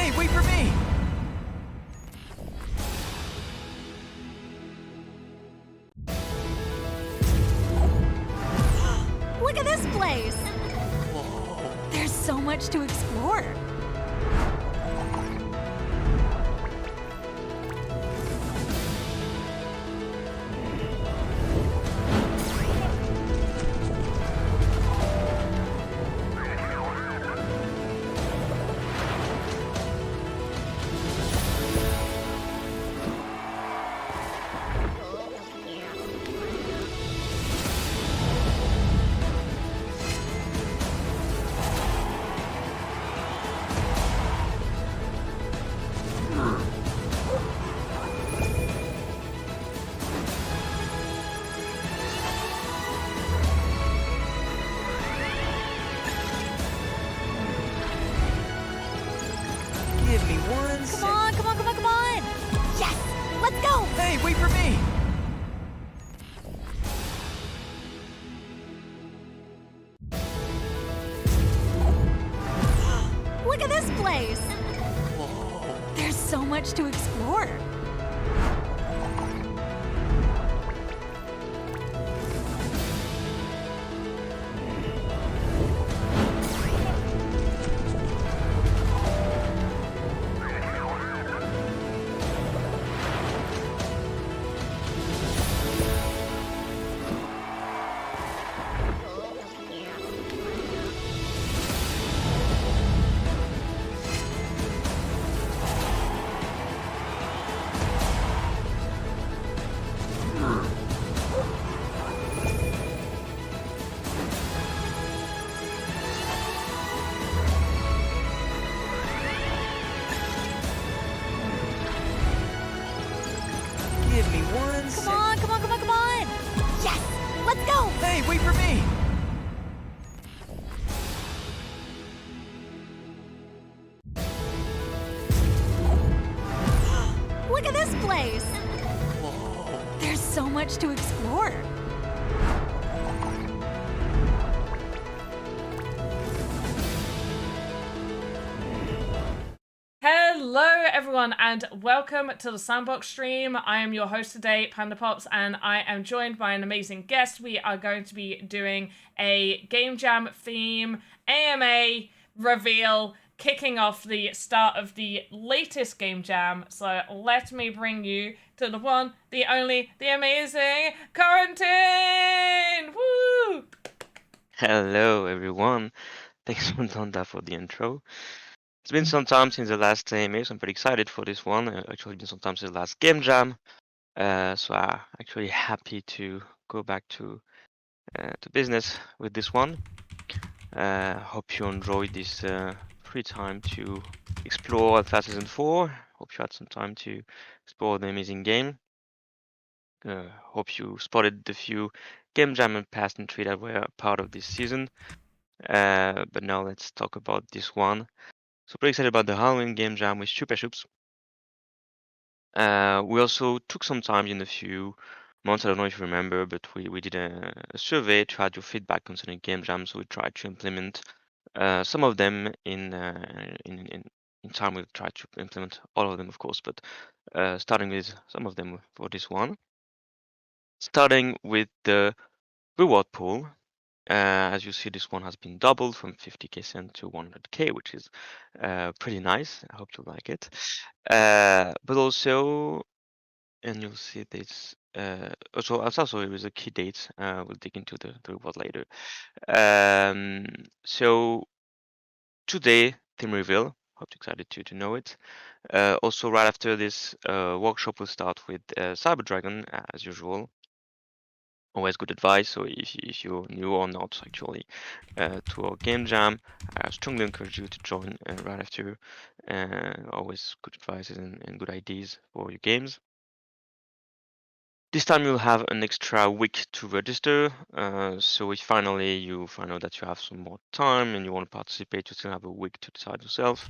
Hey, wait for me! Look at this place! Whoa. There's so much to explore. Give me one Come sec. on, come on, come on, come on! Yes! Let's go! Hey, wait for me! Look at this place! Whoa. There's so much to explore. Give me one Come sec. on, come on, come on, come on! Yes! Let's go! Hey, wait for me! Look at this place! Whoa. There's so much to explore. Hello everyone and welcome to the Sandbox stream. I am your host today, PandaPops, and I am joined by an amazing guest. We are going to be doing a Game Jam theme AMA reveal, kicking off the start of the latest Game Jam. So let me bring you to the one, the only, the amazing Quarantine! Woo! Hello, everyone. Thanks, Montanda, for the intro. It's been some time since the last AMA, so I'm pretty excited for this one. Actually, been some time since the last Game Jam, so I'm actually happy to go back to business with this one. Hope you enjoyed this free time to explore Alpha Season 4. Hope you had some time to explore the amazing game. Hope you spotted the few Game Jam and Past and 3 that were part of this season. But now let's talk about this one. So pretty excited about the Halloween Game Jam with Super Shoops. We also took some time in a few months, I don't know if you remember, but we did a survey to add your feedback concerning Game Jam. So we tried to implement some of them in time. We've tried to implement all of them, of course, but starting with some of them for this one. Starting with the reward pool. As you see, this one has been doubled from 50k cent to 100k, which is pretty nice. I hope you like it. But also, and you'll see this. Also, there is a key date. We'll dig into the reward later. So today, theme reveal. Hope you're excited to know it. Also, right after this workshop, we'll start with Cyber Dragon as usual. Always good advice. So if you're new or not actually to our game jam, I strongly encourage you to join right after. Always good advices and good ideas for your games. This time you'll have an extra week to register. So if finally you find out that you have some more time and you want to participate, you still have a week to decide yourself.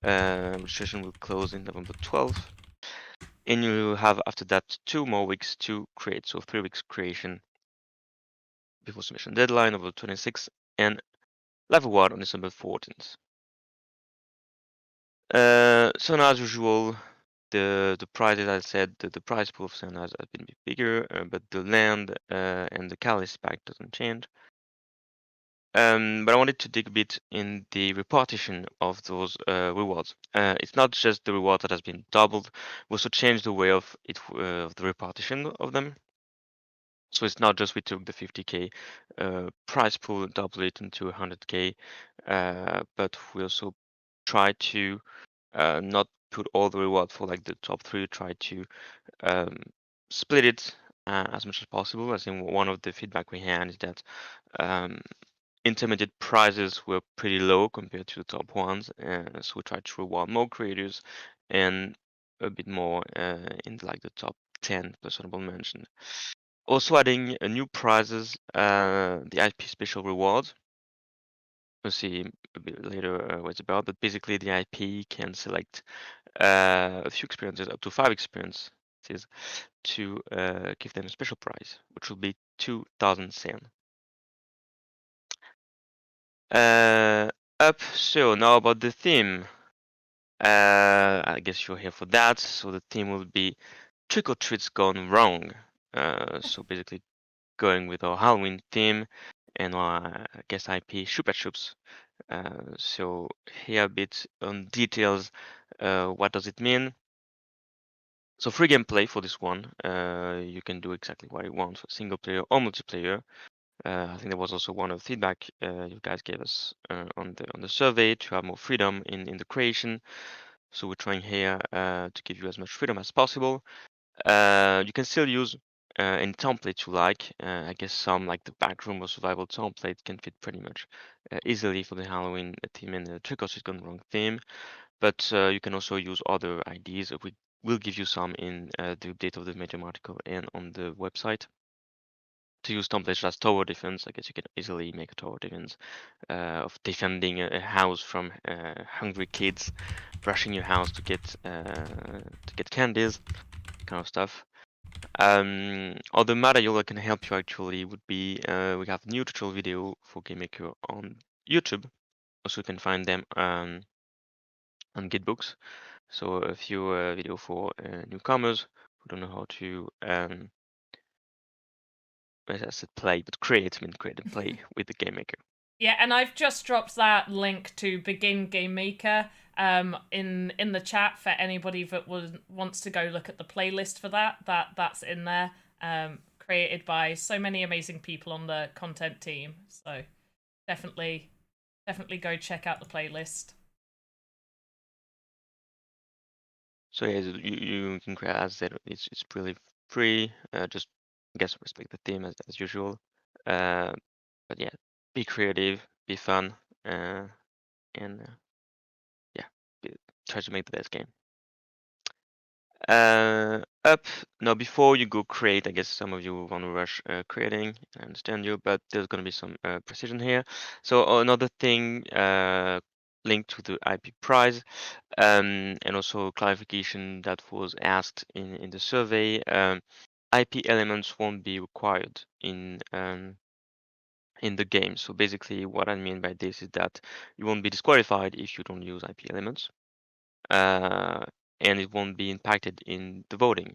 Registration will close in November 12th. And you have after that 2 more weeks to create, so 3 weeks creation before submission deadline over 26th and live award on December 14th. So now, as usual, the prices, as I said, the price pool of Sun has been a bit bigger, but the land and the catalyst pack doesn't change. But I wanted to dig a bit in the repartition of those rewards. It's not just the reward that has been doubled; we also changed the way of the repartition of them. So it's not just we took the 50K price pool, double it into 100K, but we also try to not put all the reward for like the top three. Try to um, split it as much as possible. I think one of the feedback we had is that um, intermediate prizes were pretty low compared to the top ones, so we tried to reward more creators and a bit more in like the top 10 plus honorable mention. Also adding new prizes, the IP special rewards. We'll see a bit later what it's about, but basically the IP can select a few experiences, up to 5 experiences, to give them a special prize, which will be 2,000 Sen. Up, so now about the theme. I guess you're here for that. So the theme will be Trick or Treats Gone Wrong. So basically going with our Halloween theme and our I guess IP Chupa Chups. So here a bit on details. What does it mean? So free gameplay for this one. You can do exactly what you want for single player or multiplayer. I think there was also one of the feedback you guys gave us on the survey to have more freedom in the creation. So we're trying here to give you as much freedom as possible. You can still use any template you like. I guess some like the backroom or survival template can fit pretty much easily for the Halloween theme and the Trick or Treat Gone Wrong theme. But you can also use other ideas. We will give you some in the update of the Medium article and on the website. To use templates as tower defense, I guess you can easily make a tower defense of defending a house from hungry kids rushing your house to get candies, kind of stuff. Other material that can help you actually would be we have new tutorial video for Game Maker on YouTube. Also, you can find them on Gitbooks. So a few video for newcomers who don't know how to as I said, play, but create and play with the Game Maker. Yeah, and I've just dropped that link to Begin Game Maker in the chat for anybody that wants to go look at the playlist for that. That's in there. Created by so many amazing people on the content team. So definitely go check out the playlist. So yeah, you can create, as I said, it's really free. Just I guess respect the theme as usual. But yeah, be creative, be fun, and yeah, try to make the best game. Up now before you go create, I guess some of you want to rush creating. I understand you, but there's going to be some precision here. So another thing linked to the IP prize, and also clarification that was asked in the survey. IP elements won't be required in the game. So basically, what I mean by this is that you won't be disqualified if you don't use IP elements. And it won't be impacted in the voting.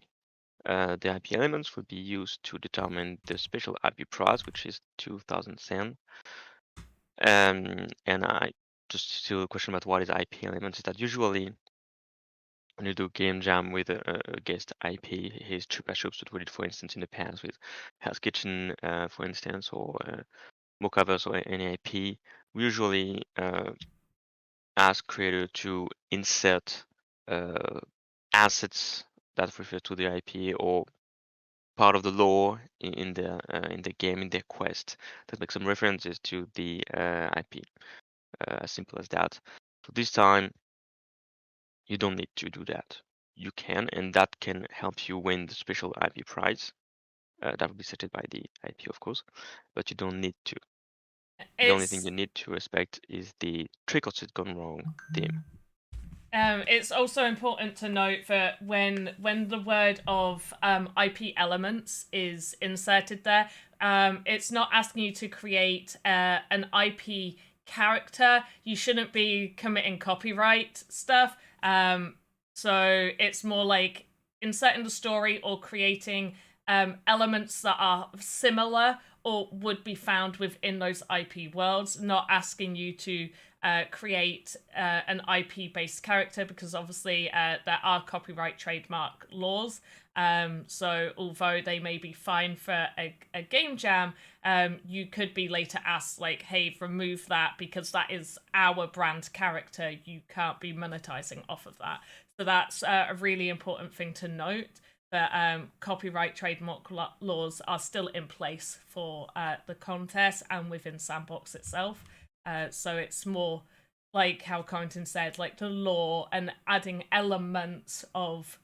The IP elements will be used to determine the special IP prize, which is 2,000 Sen. And I just still a question about what is IP elements is that usually when you do game jam with a guest IP, his Chupa Chups that we did, for instance, in the past with Hell's Kitchen, for instance, or Mocaverse or any IP, we usually ask creator to insert assets that refer to the IP or part of the lore in the game, in their quest, that make some references to the IP. As simple as that. So this time, you don't need to do that. You can, and that can help you win the special IP prize. That will be set by the IP, of course, but you don't need to. The only thing you need to respect is the Trick or Treat Gone Wrong theme. It's also important to note that when the word of IP elements is inserted there, it's not asking you to create an IP character, you shouldn't be committing copyright stuff. So it's more like inserting the story or creating elements that are similar or would be found within those IP worlds, not asking you to create an IP-based character, because obviously there are copyright trademark laws. So although they may be fine for a game jam, you could be later asked, like, hey, remove that because that is our brand character. You can't be monetizing off of that. So that's a really important thing to note. But copyright trademark laws are still in place for the contest and within Sandbox itself. So it's more like how Carrington said, like the law and adding elements of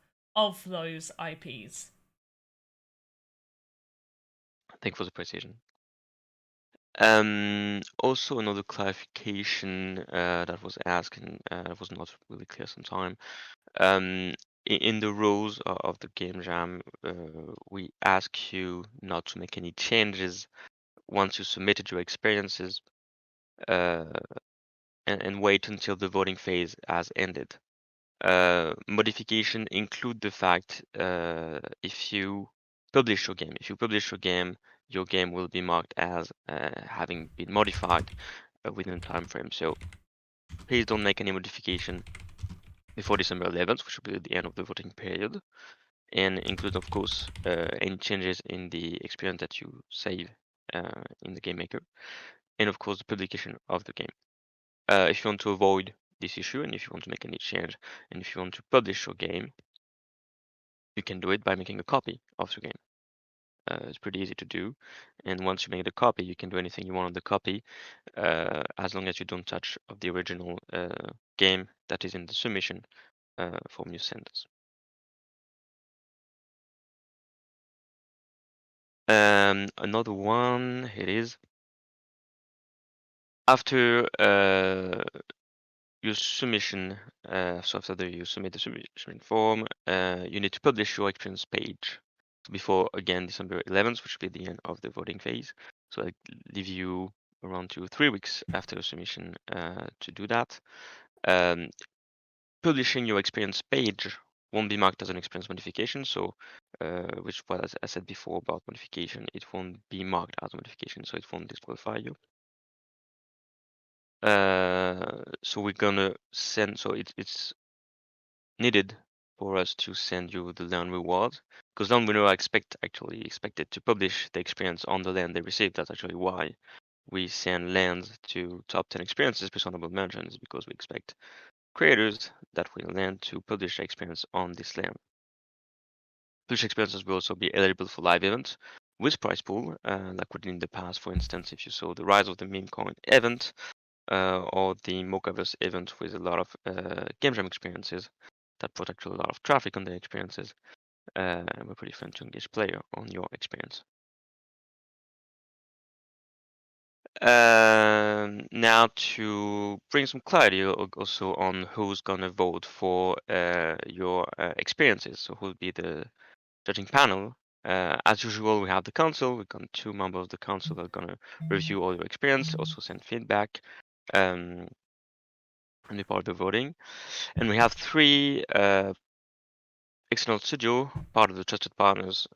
those IPs. Thank you for the precision. Also, another clarification that was asked and was not really clear sometime. In the rules of the game jam, we ask you not to make any changes once you submitted your experiences, and wait until the voting phase has ended. Modification include the fact if you publish your game will be marked as having been modified within a time frame. So please don't make any modification before December 11th, which will be the end of the voting period, and include, of course, any changes in the experience that you save in the Game Maker, and of course the publication of the game. If you want to avoid this issue, and if you want to make any change, and if you want to publish your game, you can do it by making a copy of your game. It's pretty easy to do, and once you make the copy, you can do anything you want on the copy, as long as you don't touch of the original game that is in the submission form you send us. Another one, it is after your submission, so after you submit the submission form, you need to publish your experience page before, again, December 11th, which will be the end of the voting phase. So I leave you around 2 or 3 weeks after the submission to do that. Publishing your experience page won't be marked as an experience modification. So, which what I said before about modification, it won't be marked as a modification, so it won't disqualify you. So we're gonna send, so it's needed for us to send you the land reward, because then we know actually expected to publish the experience on the land they received. That's actually why we send lands to top 10 experiences with honorable mentions, because we expect creators that will land to publish the experience on this land. Published experiences will also be eligible for live events with prize pool, like we did in the past. For instance, if you saw the Rise of the Meme Coin event, or the Mochaverse event with a lot of game jam experiences that brought actually a lot of traffic on their experiences, and were pretty fun to engage player on your experience. Now to bring some clarity also on who's gonna vote for your experiences. So who'll be the judging panel? As usual, we have the council. We've got 2 members of the council that are gonna review all your experience, also send feedback, and be part of the voting. And we have 3 external studio, part of the Trusted Partners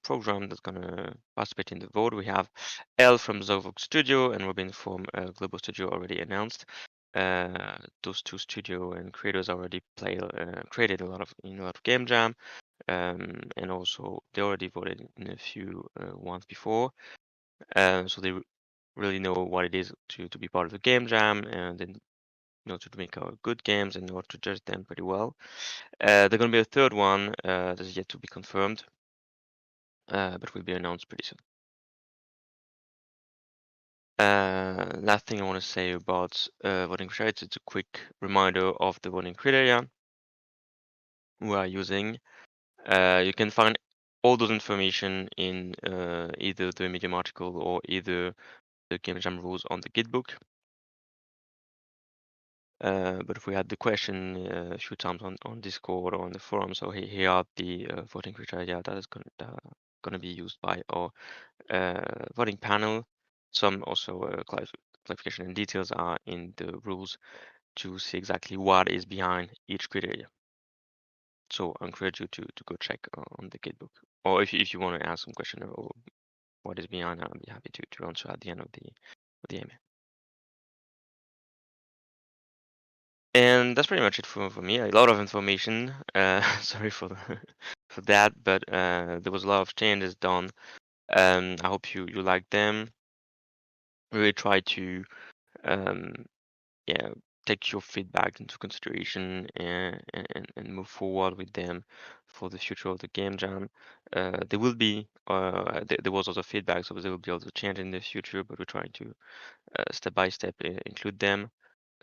program, that's gonna participate in the vote. We have Elle from Zovok Studio and Robin from Global Studio already announced. Those 2 studio and creators already created a lot of game jam, and also they already voted in a few ones before, so they really know what it is to be part of the game jam, and then to make good games and know how to judge them pretty well. There's going to be a 3rd one that is yet to be confirmed, but will be announced pretty soon. Last thing I want to say about voting criteria, it's a quick reminder of the voting criteria we are using. You can find all those information in either the Medium article or either the Game Jam rules on the Gitbook. But we had the question a few times on Discord or on the forum. So here are the voting criteria that is going to be used by our voting panel. Some also clarification and details are in the rules to see exactly what is behind each criteria. So I encourage you to go check on the Gitbook. Or if you want to ask some question or what is behind, I'll be happy to answer at the end of the email. And that's pretty much it for me. A lot of information. Sorry for for that, but there was a lot of changes done. I hope you like them. Really try to um, yeah, take your feedback into consideration and move forward with them for the future of the game jam. There will be there was also feedback, so there will be also change in the future, but we're trying to step by step include them.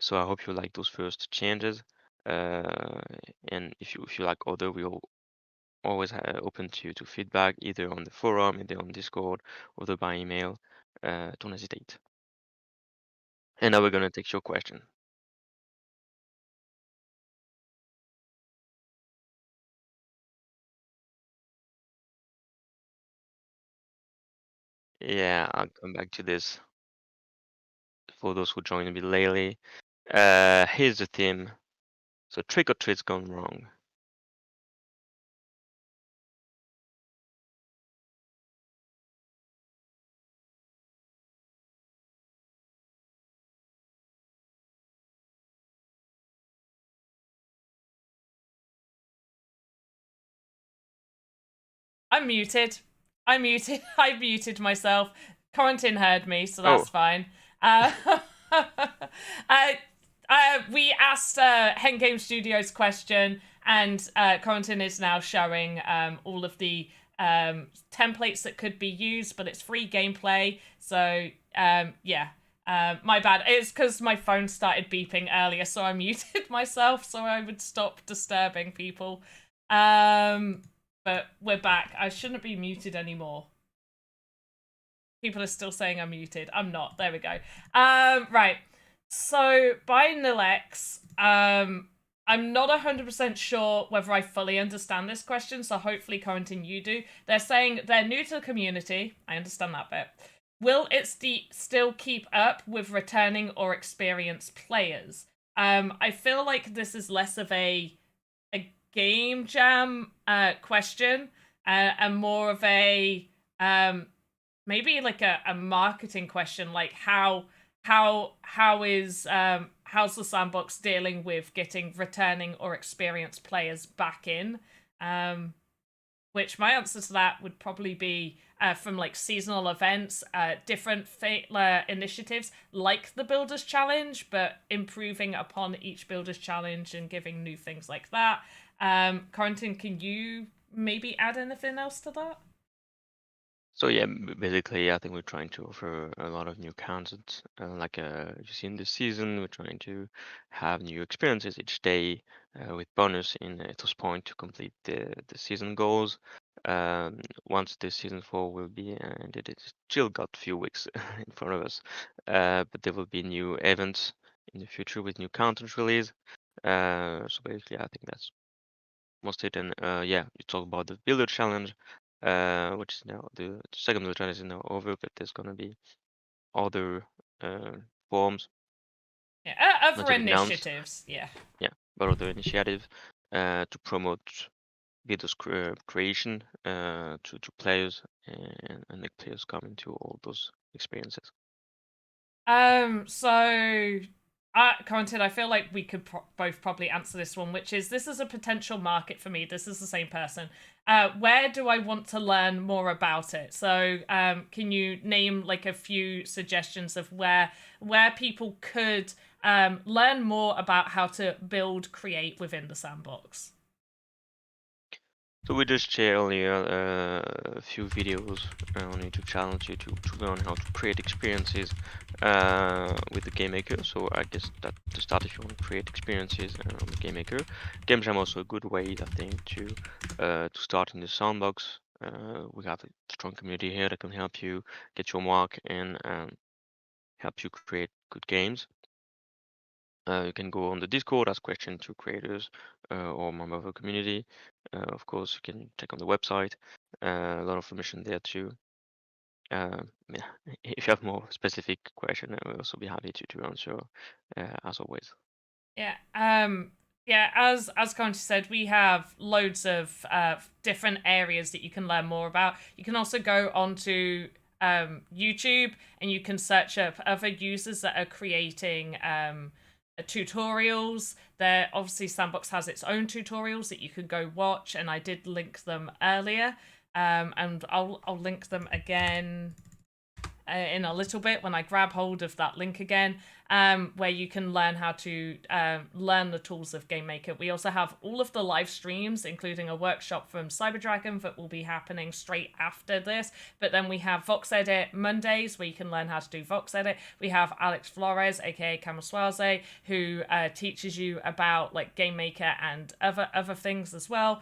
So I hope you like those first changes. And if you like other, we all always open to feedback either on the forum, either on Discord, or by email. Don't hesitate. And now we're gonna take your question. Yeah, I'll come back to this for those who joined a bit lately. Here's the theme. So trick or treat's gone wrong. I'm muted. I muted. I muted myself. Corentin heard me, so that's Oh. fine. We asked Hen Game Studios question, and Corentin is now showing all of the templates that could be used, but it's free gameplay. So yeah, my bad. It's because my phone started beeping earlier, so I muted myself so I would stop disturbing people. But we're back. I shouldn't be muted anymore. People are still saying I'm muted. I'm not. There we go. Right. So by Nilex, I'm not 100% sure whether I fully understand this question, so hopefully, Corentin, you do. They're saying they're new to the community. I understand that bit. Will it still keep up with returning or experienced players? I feel like this is less of a game jam question and more of a maybe like a marketing question, like how's the sandbox dealing with getting returning or experienced players back in? Which my answer to that would probably be from like seasonal events, different initiatives like the Builders Challenge, but improving upon each Builders Challenge and giving new things like that. Corentin, can you maybe add anything else to that? So yeah, basically, I think we're trying to offer a lot of new content. Like you see in this season, we're trying to have new experiences each day with bonus in Ethos Point to complete the season goals. Once this season 4 will be ended, it's still got a few weeks in front of us. But there will be new events in the future with new content release. So basically, I think that's most it. And yeah, you talk about the Builder Challenge, which is now the second Builder Challenge is now over, but there's gonna be other forms. Yeah, not other yet announced. initiatives. Yeah. Yeah, but other initiative to promote videos creation to players and make players come into all those experiences. So, Corentin, I feel like we could both probably answer this one, which is this is a potential market for me. This is the same person. Where do I want to learn more about it? So, can you name like a few suggestions of where people could learn more about how to create within the sandbox? So we just share only a few videos on YouTube channel to learn how to create experiences with the Game Maker. So I guess that to start, if you want to create experiences on the Game Maker, Game Jam also a good way, I think, to start in the sandbox. We have a strong community here that can help you get your mark and help you create good games. You can go on the Discord, ask questions to creators or member of the community. Of course, you can check on the website. A lot of information there too. Yeah, if you have more specific question, I will also be happy to answer as always. Yeah. Yeah, as Conti said, we have loads of different areas that you can learn more about. You can also go onto YouTube and you can search up other users that are creating tutorials. There obviously Sandbox has its own tutorials that you can go watch, and I did link them earlier. And I'll link them again in a little bit when I grab hold of that link again, where you can learn how to learn the tools of Game Maker. We also have all of the live streams, including a workshop from Cyberdragon that will be happening straight after this. But then we have VoxEdit Mondays, where you can learn how to do VoxEdit. We have Alex Florez, aka Camuswaze, who teaches you about like Game Maker and other things as well.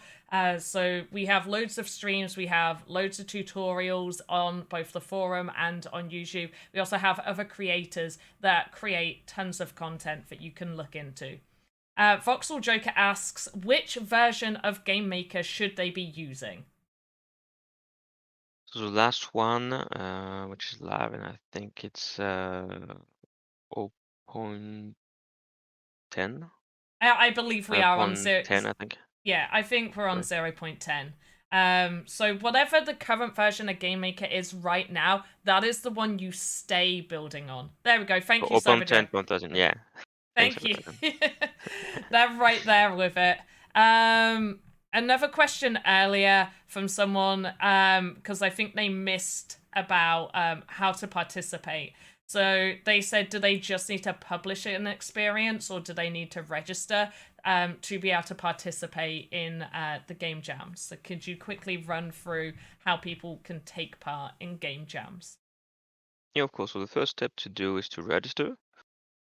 So we have loads of streams, we have loads of tutorials on both the forum and on YouTube. We also have other creators that create tons of content that you can look into. Voxel Joker asks, which version of Game Maker should they be using? So the last one, which is live, and I think it's 0.10. I believe we are on 0.10, I think. Yeah, I think we're on Right. 0.10. So whatever the current version of Game Maker is right now, that is the one you stay building on. There we go. Thank you, 0.10, Cyberdragon. 0.13, yeah. Thanks, Thank you. Cyberdragon. They're right there with it. Another question earlier from someone, because I think they missed about how to participate. So they said, do they just need to publish an experience, or do they need to register to be able to participate in the game jams? So could you quickly run through how people can take part in game jams? Yeah, of course. So the first step to do is to register.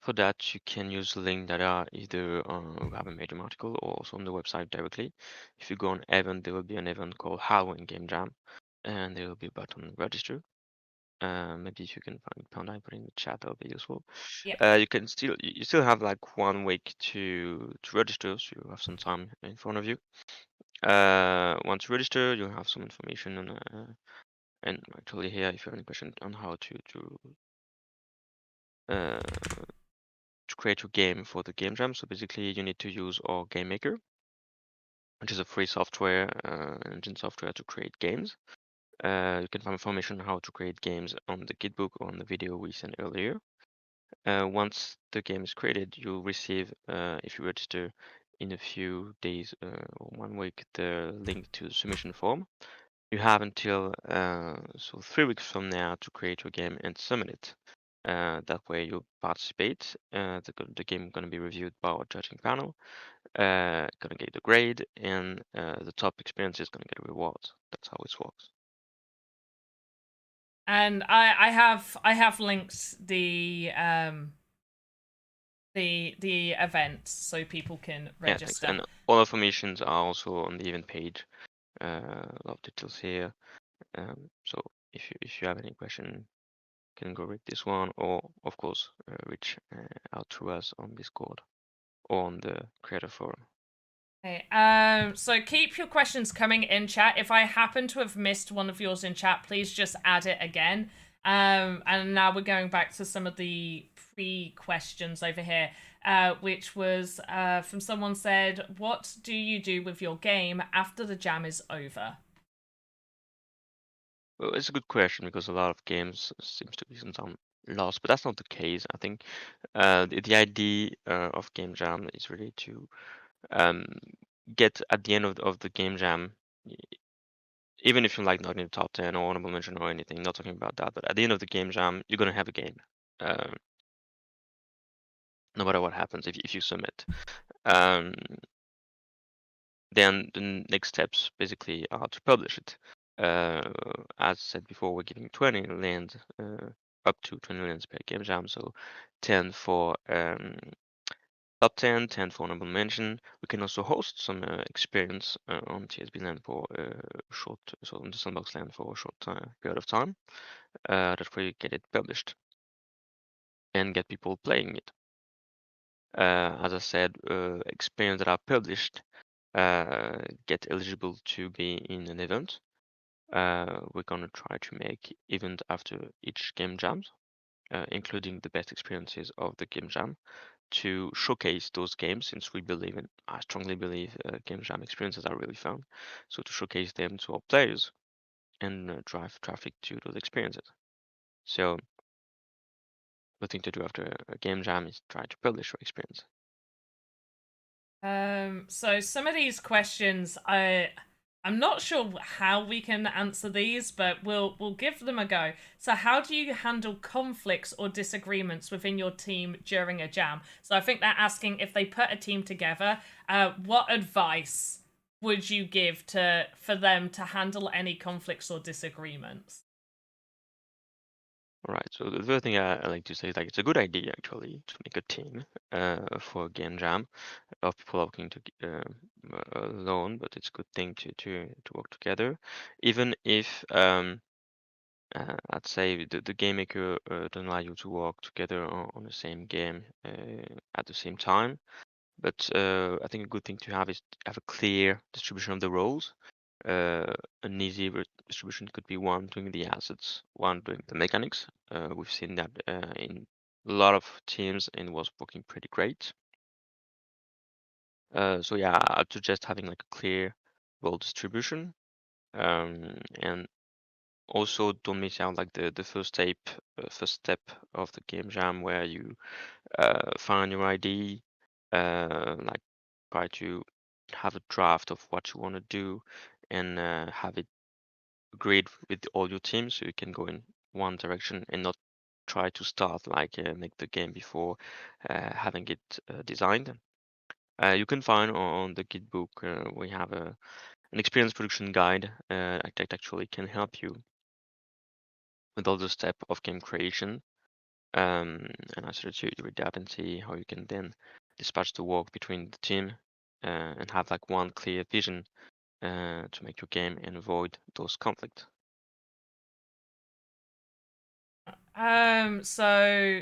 For that, you can use the link that are either on have a Medium article or also on the website directly. If you go on event, there will be an event called Halloween Game Jam, and there will be a button register. Maybe if you can find Panda and put in the chat, that'll be useful. Yep. You can you still have like 1 week to register, so you have some time in front of you. Once you register, you'll have some information on and actually here, if you have any question on how uh, to create your game for the game jam. So basically, you need to use our Game Maker, which is a free software, engine software to create games. You can find information on how to create games on the Gitbook or on the video we sent earlier. Once the game is created, you'll receive, if you register in a few days or 1 week, the link to the submission form. You have until so 3 weeks from now to create your game and submit it. That way you participate. The game going to be reviewed by our judging panel. Gonna get the grade, and the top experience is gonna get a reward. That's how it works. And I have linked the events so people can Yeah, thanks. register. And all informations are also on the event page. A lot of details here. So if you have any question, you can go read this one, or of course reach out to us on Discord or on the creator forum. Okay, so keep your questions coming in chat. If I happen to have missed one of yours in chat, please just add it again. And now we're going back to some of the pre-questions over here, which was from someone said, what do you do with your game after the jam is over? Well, it's a good question because a lot of games seems to be sometimes lost, but that's not the case. I think the idea of game jam is really to get at the end of the game jam, even if you're like not in the top 10 or honorable mention or anything, not talking about that, but at the end of the game jam, you're gonna have a game, no matter what happens if you submit. Then the next steps basically are to publish it. As said before, we're giving 20 lands, up to 20 lands per game jam, so 10 for top 10, 10 for honorable mention. We can also host some experience on TSB land for short, so on the Sandbox land for a short period of time. That way, get it published and get people playing it. As I said, experience that are published get eligible to be in an event. we're gonna try to make event after each game jam, including the best experiences of the game jam, to showcase those games, since I strongly believe game jam experiences are really fun. So to showcase them to our players and drive traffic to those experiences. So the thing to do after a game jam is try to publish your experience. So some of these questions, I'm not sure how we can answer these, but we'll give them a go. So how do you handle conflicts or disagreements within your team during a jam? So I think they're asking, if they put a team together, what advice would you give for them to handle any conflicts or disagreements? All right. So the first thing I like to say is, like, it's a good idea actually to make a team for a game jam. A lot of people are working alone, but it's a good thing to work together, even if I'd say the game maker doesn't allow you to work together on the same game at the same time. But I think a good thing to have is to have a clear distribution of the roles. An easy distribution could be one doing the assets, one doing the mechanics. We've seen that in a lot of teams, and it was working pretty great. So yeah, I'd suggest having like a clear role distribution, and also don't miss out like the first step of the game jam, where you find your ID, like try to have a draft of what you want to do, and have it agreed with all your teams, so you can go in one direction and not try to start like make the game before having it designed. You can find on the Git book, we have an experience production guide that actually can help you with all the steps of game creation. And I suggest you read that and see how you can then dispatch the work between the team and have like one clear vision to make your game and avoid those conflicts. So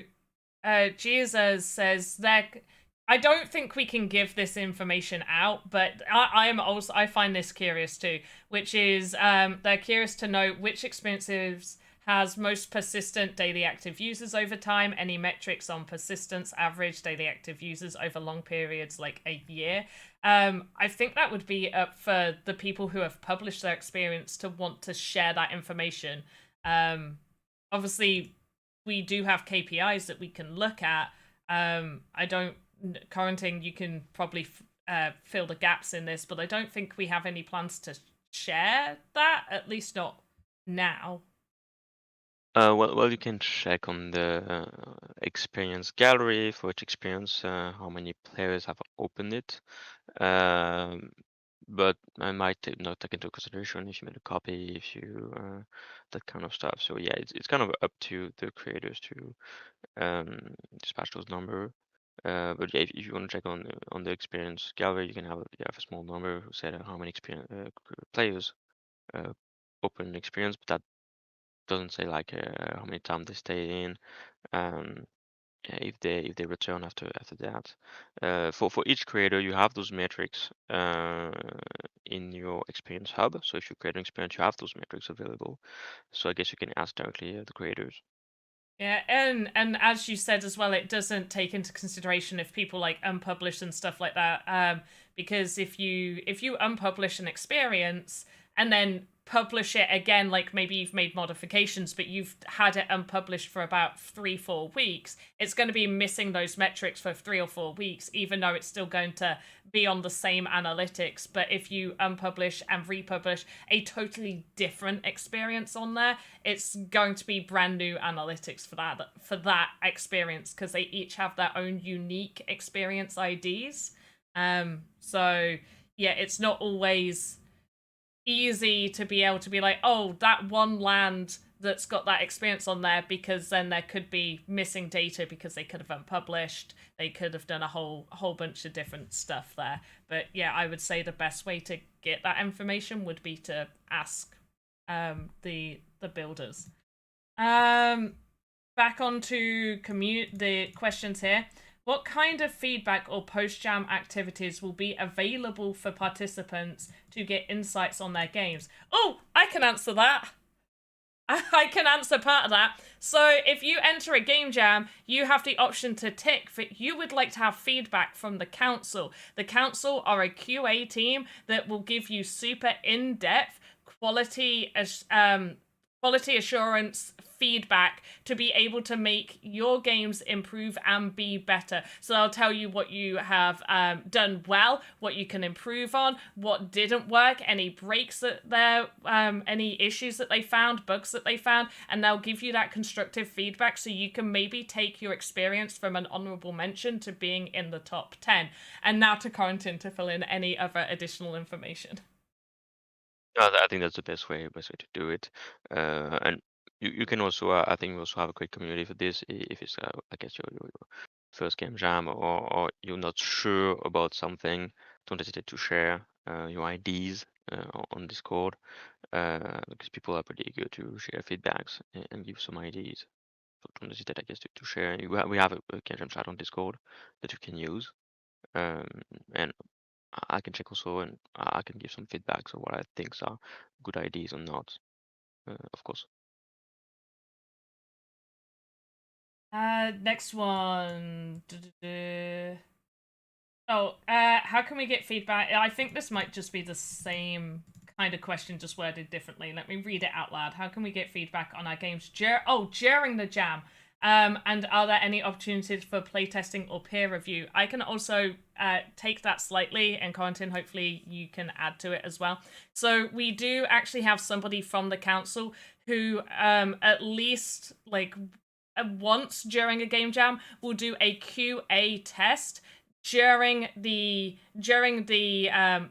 Jesus says that I don't think we can give this information out, but I find this curious too, which is they're curious to know which experiences has most persistent daily active users over time, any metrics on persistence, average daily active users over long periods like a year. I think that would be up for the people who have published their experience to want to share that information. Obviously, we do have KPIs that we can look at. Corentin, you can probably fill the gaps in this, but I don't think we have any plans to share that, at least not now. Well, you can check on the experience gallery for each experience, how many players have opened it. But I might not take into consideration if you made a copy, if you that kind of stuff. So yeah, it's kind of up to the creators to dispatch those number. But yeah, if you want to check on the experience gallery, you can have a small number who said how many players open an experience, but that doesn't say like how many times they stay in, if they return after that. For each creator, you have those metrics in your experience hub. So if you create an experience, you have those metrics available. So I guess you can ask directly the creators. Yeah, and as you said as well, it doesn't take into consideration if people like unpublish and stuff like that. Because if you unpublish an experience and then publish it again, like maybe you've made modifications, but you've had it unpublished for about 3-4 weeks, it's going to be missing those metrics for 3 or 4 weeks, even though it's still going to be on the same analytics. But if you unpublish and republish a totally different experience on there, it's going to be brand new analytics for that experience, because they each have their own unique experience IDs. So yeah, it's not always easy to be able to be like, oh, that one land that's got that experience on there, because then there could be missing data because they could have unpublished, they could have done a whole bunch of different stuff there. But yeah, I would say the best way to get that information would be to ask the builders. Back onto the questions here. What kind of feedback or post-jam activities will be available for participants to get insights on their games? Oh, I can answer that. I can answer part of that. So if you enter a game jam, you have the option to tick that you would like to have feedback from the council. The council are a QA team that will give you super in-depth quality assurance feedback to be able to make your games improve and be better. So they'll tell you what you have done well, what you can improve on, what didn't work, any breaks that there, any issues that they found, bugs that they found, and they'll give you that constructive feedback so you can maybe take your experience from an honorable mention to being in the top 10. And now to Corentin to fill in any other additional information. I think that's the best way to do it. And you can also, I think we also have a great community for this. If it's, I guess, your first game jam, or you're not sure about something, don't hesitate to share your ideas on Discord, because people are pretty good to share feedbacks and give some ideas. So don't hesitate, I guess, to share. We have a game jam chat on Discord that you can use, and I can check also, and I can give some feedback on what I think are good ideas or not, of course. Next one. How can we get feedback? I think this might just be the same kind of question, just worded differently. Let me read it out loud. How can we get feedback on our games during the jam? And are there any opportunities for playtesting or peer review? I can also take that slightly, and Corentin, hopefully you can add to it as well. So we do actually have somebody from the council who at least once during a game jam will do a QA test during the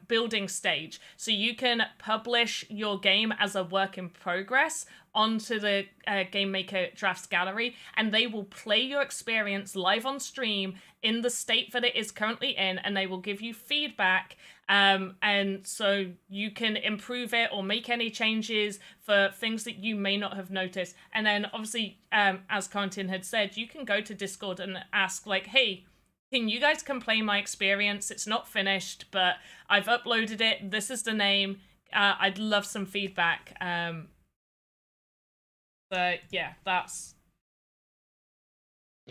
building stage, so you can publish your game as a work in progress onto the Game Maker Drafts Gallery, and they will play your experience live on stream in the state that it is currently in, and they will give you feedback, and so you can improve it or make any changes for things that you may not have noticed. And then obviously, as Corentin had said, you can go to Discord and ask, like, hey, can you guys come play my experience? It's not finished, but I've uploaded it. This is the name. I'd love some feedback. But yeah, that's.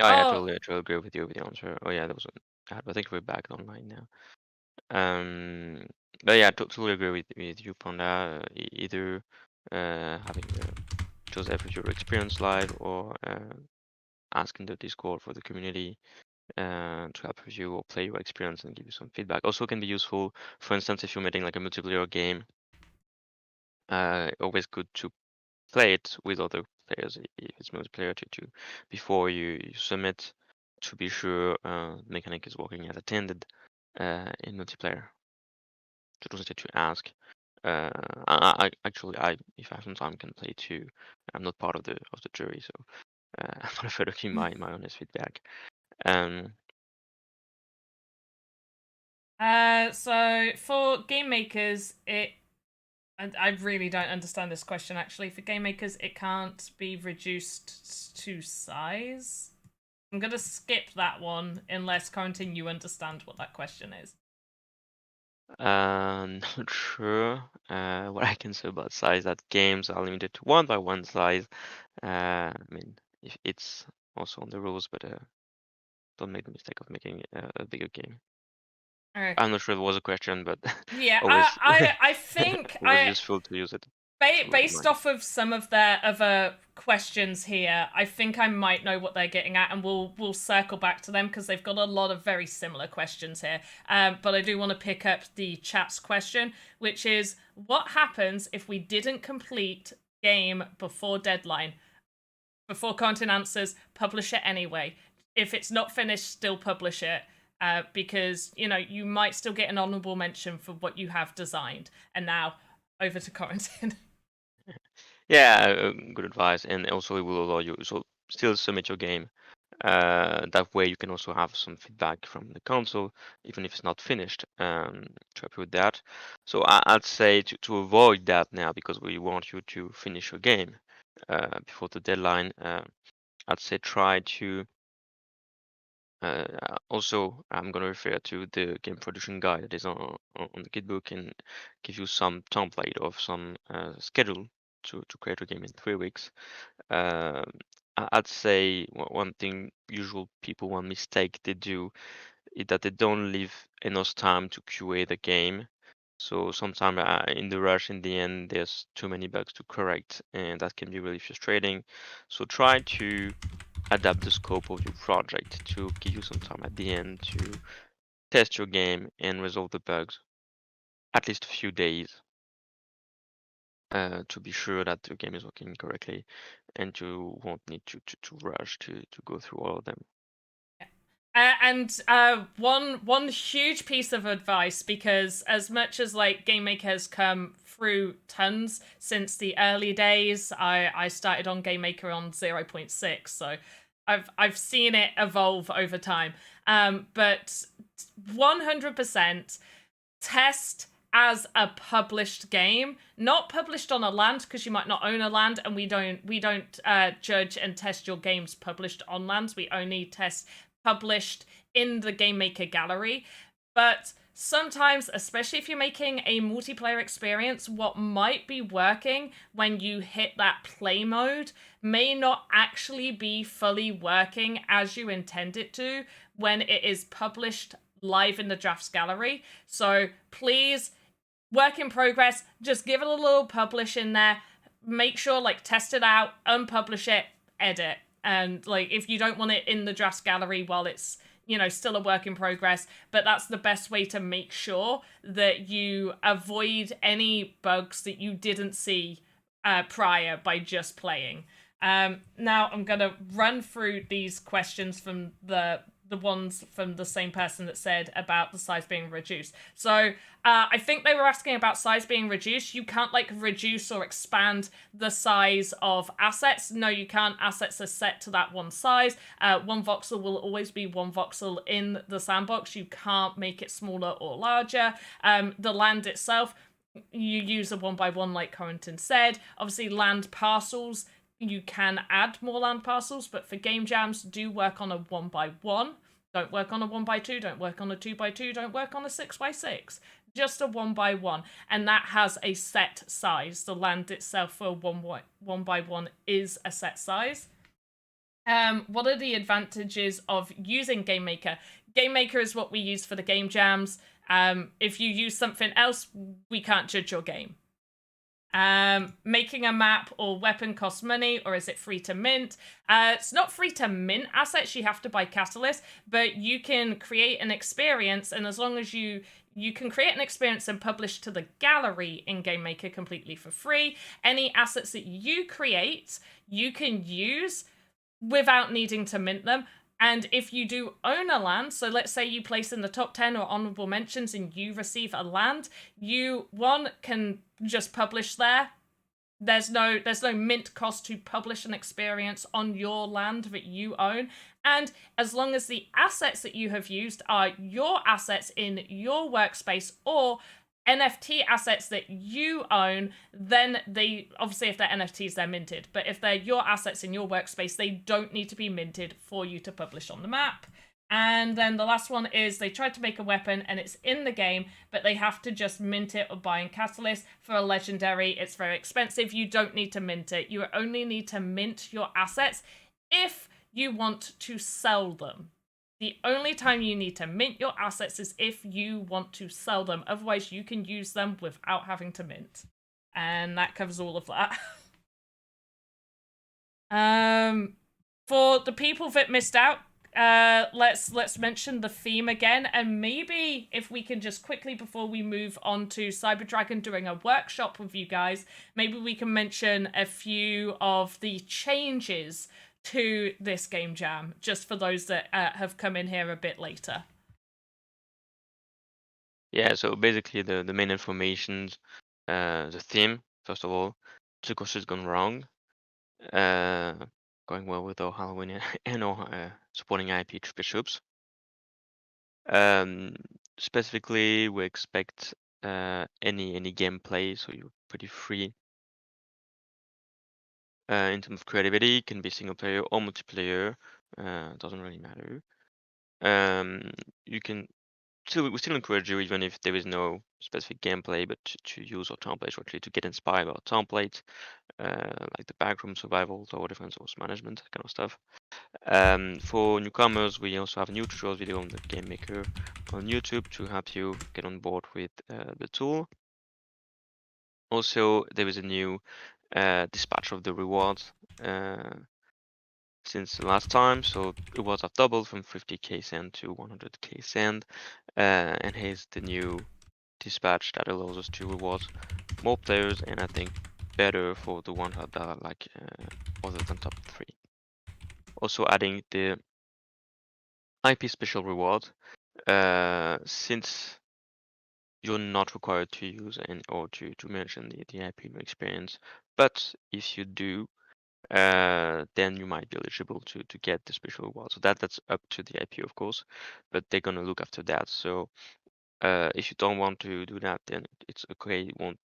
Oh, yeah, I totally agree with you with the answer. Oh yeah, that was. I think we're back online now. But yeah, totally agree with you, Panda. Either having Joseph with your experience live, or asking the Discord for the community to help review or play your experience and give you some feedback. Also can be useful, for instance, if you're making like a multiplayer game, always good to play it with other players if it's multiplayer to before you submit, to be sure the mechanic is working as intended in multiplayer. So don't hesitate to ask. I actually, if I have some time, can play too. I'm not part of the jury, so I'm prefer to give my honest feedback. So for game makers, and I really don't understand this question actually. For game makers, it can't be reduced to size. I'm gonna skip that one unless, Corentin, you understand what that question is. Not sure what I can say about size. That games are limited to 1x1 size. I mean, if it's also on the rules, but don't make the mistake of making a bigger game. Okay. I'm not sure if it was a question, but yeah, always, I think always useful to use it. Based off of some of their other questions here, I think I might know what they're getting at, and we'll circle back to them because they've got a lot of very similar questions here. But I do want to pick up the chat's question, which is, what happens if we didn't complete game before deadline? Before Corentin answers, publish it anyway. If it's not finished, still publish it. Because, you might still get an honorable mention for what you have designed. And now, over to Corentin. Yeah, good advice. And also it will allow you to still submit your game. That way you can also have some feedback from the console, even if it's not finished, to help you with that. So I'd say to avoid that now, because we want you to finish your game before the deadline, I'd say try to Also, I'm going to refer to the game production guide that is on the Gitbook and give you some template of some schedule to create a game in 3 weeks. I'd say one thing usual people, one mistake they do is that they don't leave enough time to QA the game. So sometimes in the rush, in the end, there's too many bugs to correct, and that can be really frustrating. So try to adapt the scope of your project to give you some time at the end to test your game and resolve the bugs, at least a few days, to be sure that the game is working correctly, and you won't need to rush to go through all of them. And one huge piece of advice, because as much as like Game Maker has come through tons since the early days, I started on Game Maker on 0.6, so I've seen it evolve over time. But 100% test as a published game, not published on a land, because you might not own a land, and we don't judge and test your games published on lands. We only test published in the Game Maker gallery. But sometimes, especially if you're making a multiplayer experience, what might be working when you hit that play mode may not actually be fully working as you intend it to when it is published live in the drafts gallery. So please, work in progress, just give it a little publish in there. Make sure, like, test it out, unpublish it, edit. And like, if you don't want it in the drafts gallery while it's, you know, still a work in progress, but that's the best way to make sure that you avoid any bugs that you didn't see prior by just playing. Now I'm gonna run through these questions from the ones from the same person that said about the size being reduced. So I think they were asking about size being reduced. You can't like reduce or expand the size of assets. No, you can't. Assets are set to that one size. 1 voxel will always be 1 voxel in the sandbox. You can't make it smaller or larger. The land itself, you use a 1x1 like Corentin said. Obviously land parcels, you can add more land parcels, but for game jams, do work on a 1x1. Don't work on a 1x2, don't work on a 2x2, don't work on a 6x6. Just a 1x1. And that has a set size. The land itself for 1x1 is a set size. What are the advantages of using Game Maker? Game Maker is what we use for the game jams. If you use something else, we can't judge your game. Making a map or weapon costs money, or is it free to mint? It's not free to mint assets, you have to buy Catalyst, but you can create an experience, and as long as you can create an experience and publish to the gallery in Game Maker completely for free. Any assets that you create, you can use without needing to mint them. And if you do own a land, so let's say you place in the top 10 or honorable mentions and you receive a land, you, one, can just publish there. There's no mint cost to publish an experience on your land that you own. And as long as the assets that you have used are your assets in your workspace or NFT assets that you own, then they, obviously if they're NFTs, they're minted. But if they're your assets in your workspace, they don't need to be minted for you to publish on the map. And then the last one is they tried to make a weapon and it's in the game, but they have to just mint it or buy in Catalyst. For a legendary, it's very expensive. You don't need to mint it. You only need to mint your assets if you want to sell them. The only time you need to mint your assets is if you want to sell them. Otherwise, you can use them without having to mint. And that covers all of that. For the people that missed out, let's mention the theme again. And maybe if we can just quickly, before we move on to Cyber Dragon doing a workshop with you guys, maybe we can mention a few of the changes to this game jam, just for those that have come in here a bit later. Yeah, so basically the main information, the theme, first of all, the course has gone wrong, going well with our Halloween and our supporting IP bishops. Specifically, we expect any gameplay, so you're pretty free. In terms of creativity, it can be single player or multiplayer, doesn't really matter. You can we still encourage you, even if there is no specific gameplay, but to use our templates, or actually to get inspired by our templates, like the backroom survival, or defense, resource management, that kind of stuff. For newcomers, we also have a new tutorial video on the Game Maker on YouTube to help you get on board with the tool. Also, there is a new dispatch of the rewards since the last time. So rewards have doubled from 50k sand to 100k sand. And here's the new dispatch that allows us to reward more players, and I think better for the ones that are like other than top 3. Also adding the IP special reward, since you're not required to use or to mention the IP in your experience, but if you do, then you might be eligible to get the special reward. So that's up to the IP, of course, but they're gonna look after that. So if you don't want to do that, then it's okay. It won't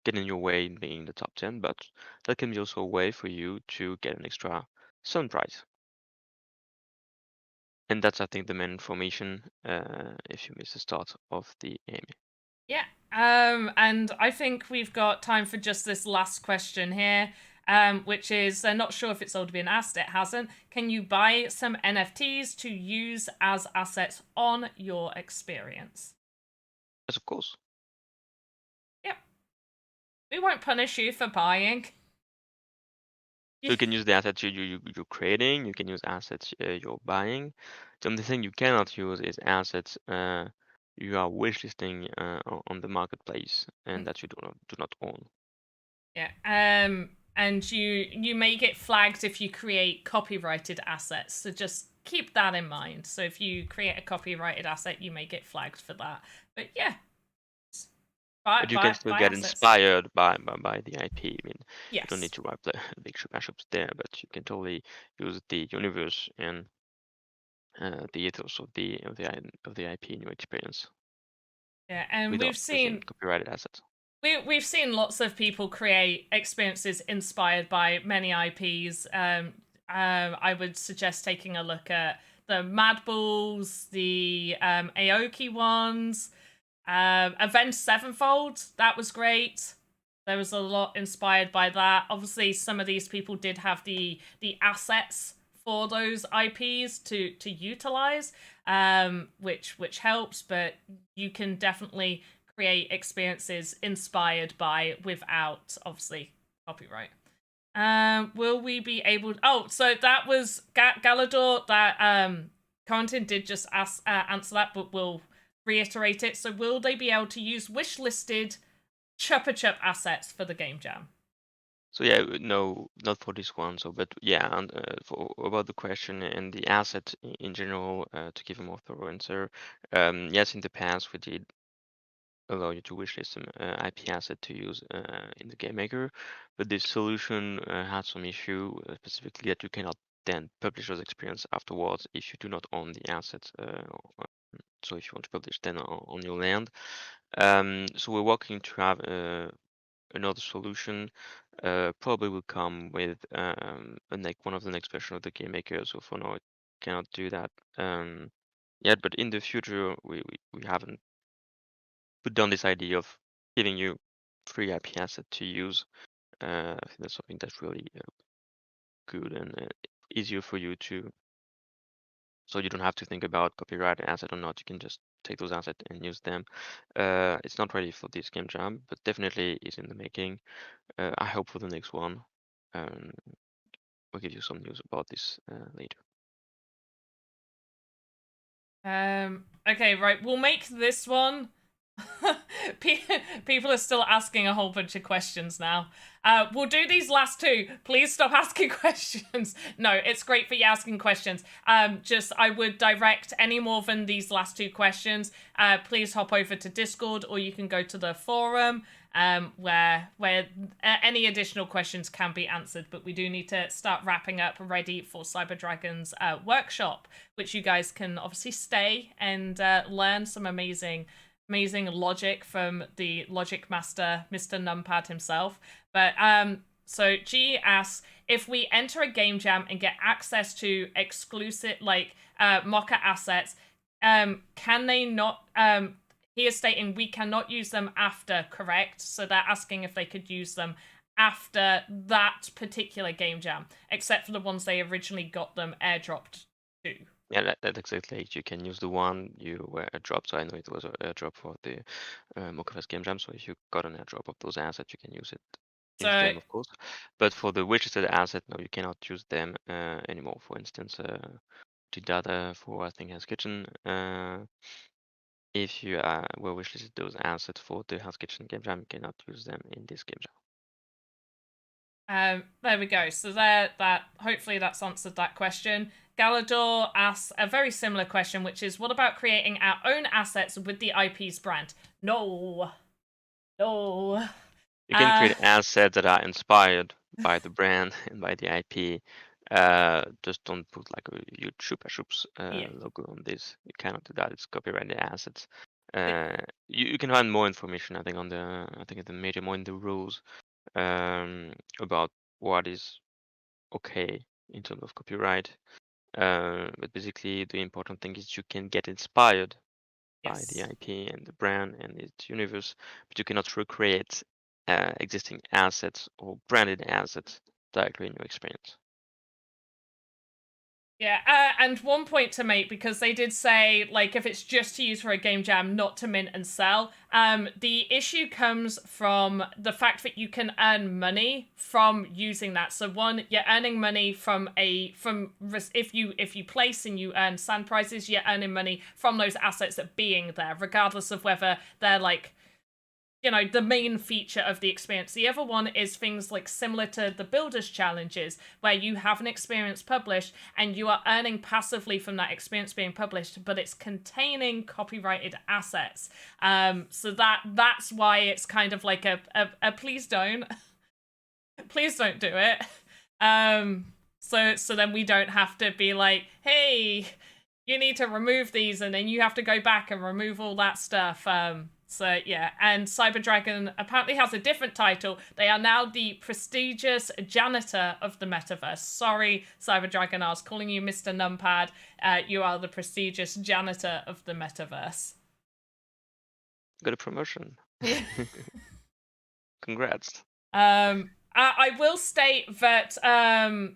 get in your way in being in the top 10, but that can be also a way for you to get an extra sun prize. And that's, I think, the main information if you miss the start of the game. Yeah, and I think we've got time for just this last question here, which is, I'm not sure if it's already been asked, it hasn't. Can you buy some NFTs to use as assets on your experience? Yes, of course. Yep. We won't punish you for buying. So you can use the assets you're creating, you can use assets you're buying. The only thing you cannot use is assets you are wishlisting on the marketplace and that you do not own. Yeah. And you may get flagged if you create copyrighted assets. So just keep that in mind. So if you create a copyrighted asset, you may get flagged for that. But yeah. But you can still get inspired by the IP. I mean, yes. You don't need to write the big mashups there, but you can totally use the universe and the ethos of the IP in your experience. Yeah, and we've seen copyrighted assets. We've seen lots of people create experiences inspired by many IPs. I would suggest taking a look at the Mad Balls, the Aoki ones, Avenged Sevenfold. That was great. There was a lot inspired by that. Obviously, some of these people did have the assets for those IPs to utilize, which helps. But you can definitely create experiences inspired by without obviously copyright. Will we be able? Oh, so that was Galador. That Quentin did just answer that, but we'll reiterate it. So will they be able to use wishlisted Chupa Chup assets for the game jam? So yeah, no, not for this one. So, but yeah, and about the question and the asset in general, to give a more thorough answer, yes, in the past we did allow you to wishlist some IP asset to use in the game maker, but this solution had some issue, specifically that you cannot then publish those experience afterwards if you do not own the assets. So if you want to publish then on your land. So we're working to have another solution. Probably will come with one of the next version of the game maker. So for now, it cannot do that yet. But in the future, we haven't put down this idea of giving you free IP asset to use. I think that's something that's really good and easier for you to. So you don't have to think about copyright asset or not. You can just take those assets and use them. It's not ready for this game jam, but definitely is in the making. I hope for the next one. We'll give you some news about this later. Okay, right. We'll make this one. People are still asking a whole bunch of questions now. We'll do these last two. Please stop asking questions. No, it's great for you asking questions. Just I would direct any more than these last two questions. Please hop over to Discord, or you can go to the forum where any additional questions can be answered. But we do need to start wrapping up, ready for Cyber Dragon's workshop, which you guys can obviously stay and learn some amazing logic from the logic master, Mr. Numpad himself. But So G asks, if we enter a game jam and get access to exclusive, like, mocker assets, can they not, he is stating we cannot use them after, correct? So they're asking if they could use them after that particular game jam, except for the ones they originally got them airdropped to. Yeah, that's exactly it. You can use the one you were airdropped. So I know it was an airdrop for the Mockfest Game Jam. So if you got an airdrop of those assets, you can use it in So- game, of course. But for the wishlisted asset, no, you cannot use them anymore. For instance, did that for I think Hell's Kitchen. If you were wishlisted those assets for the Hell's Kitchen Game Jam, you cannot use them in this game jam. There we go. So hopefully that's answered that question. Galador asks a very similar question, which is, what about creating our own assets with the IP's brand? No. You can create assets that are inspired by the brand and by the IP. Just don't put like a huge Chupa Chups logo on this. You cannot do that. It's copyrighted assets. You can find more information, I think, on the more in the rules about what is okay in terms of copyright. But basically, the important thing is you can get inspired by the IP and the brand and its universe, but you cannot recreate existing assets or branded assets directly in your experience. Yeah, and one point to make, because they did say, like, if it's just to use for a game jam, not to mint and sell, the issue comes from the fact that you can earn money from using that. So one, you're earning money if you place and you earn sand prizes, you're earning money from those assets at being there, regardless of whether they're like, you know, the main feature of the experience. The other one is things like similar to the Builders Challenges, where you have an experience published and you are earning passively from that experience being published, but it's containing copyrighted assets. So that's why it's kind of like a please don't. Please don't do it. So then we don't have to be like, hey, you need to remove these, and then you have to go back and remove all that stuff. So yeah, and Cyber Dragon apparently has a different title. They are now the prestigious janitor of the metaverse. Sorry, Cyber Dragon, I was calling you Mr. Numpad. You are the prestigious janitor of the metaverse. Got a promotion. Congrats. I will state that oh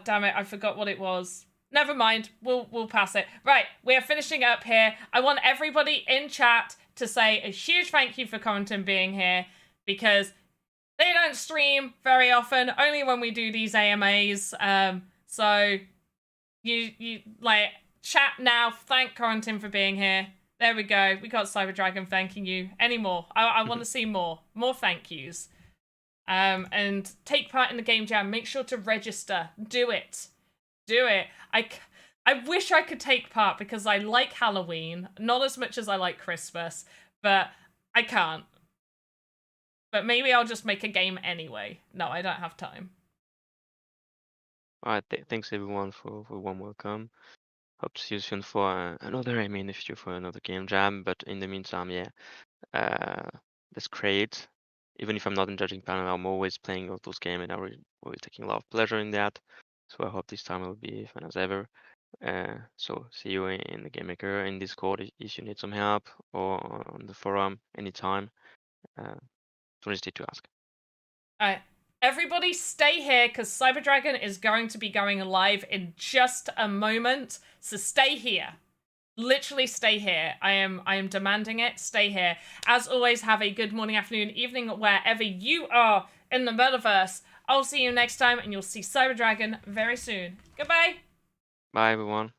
damn it, I forgot what it was. Never mind, we'll pass it. Right, we're finishing up here. I want everybody in chat to say a huge thank you for Quarantine being here, because they don't stream very often, only when we do these AMAs. So you like chat now, thank Quarantine for being here. There we go. We got Cyber Dragon thanking you. Any more? I want to see more thank yous. And take part in the game jam. Make sure to register. Do it. I wish I could take part, because I like Halloween, not as much as I like Christmas, but I can't. But maybe I'll just make a game anyway. No, I don't have time. All right, thanks everyone for warm welcome. Hope to see you soon for another in the future for another game jam. But in the meantime, yeah, let's create. Even if I'm not in judging panel, I'm always playing all those games, and I'm always taking a lot of pleasure in that. So I hope this time will be fun as ever. So see you in the Game Maker, in Discord if you need some help, or on the forum anytime. Don't hesitate to ask. Alright, everybody stay here, because Cyber Dragon is going to be going live in just a moment. So stay here. Literally stay here. I am demanding it. Stay here. As always, have a good morning, afternoon, evening, wherever you are in the metaverse. I'll see you next time, and you'll see Cyber Dragon very soon. Goodbye. Bye, everyone.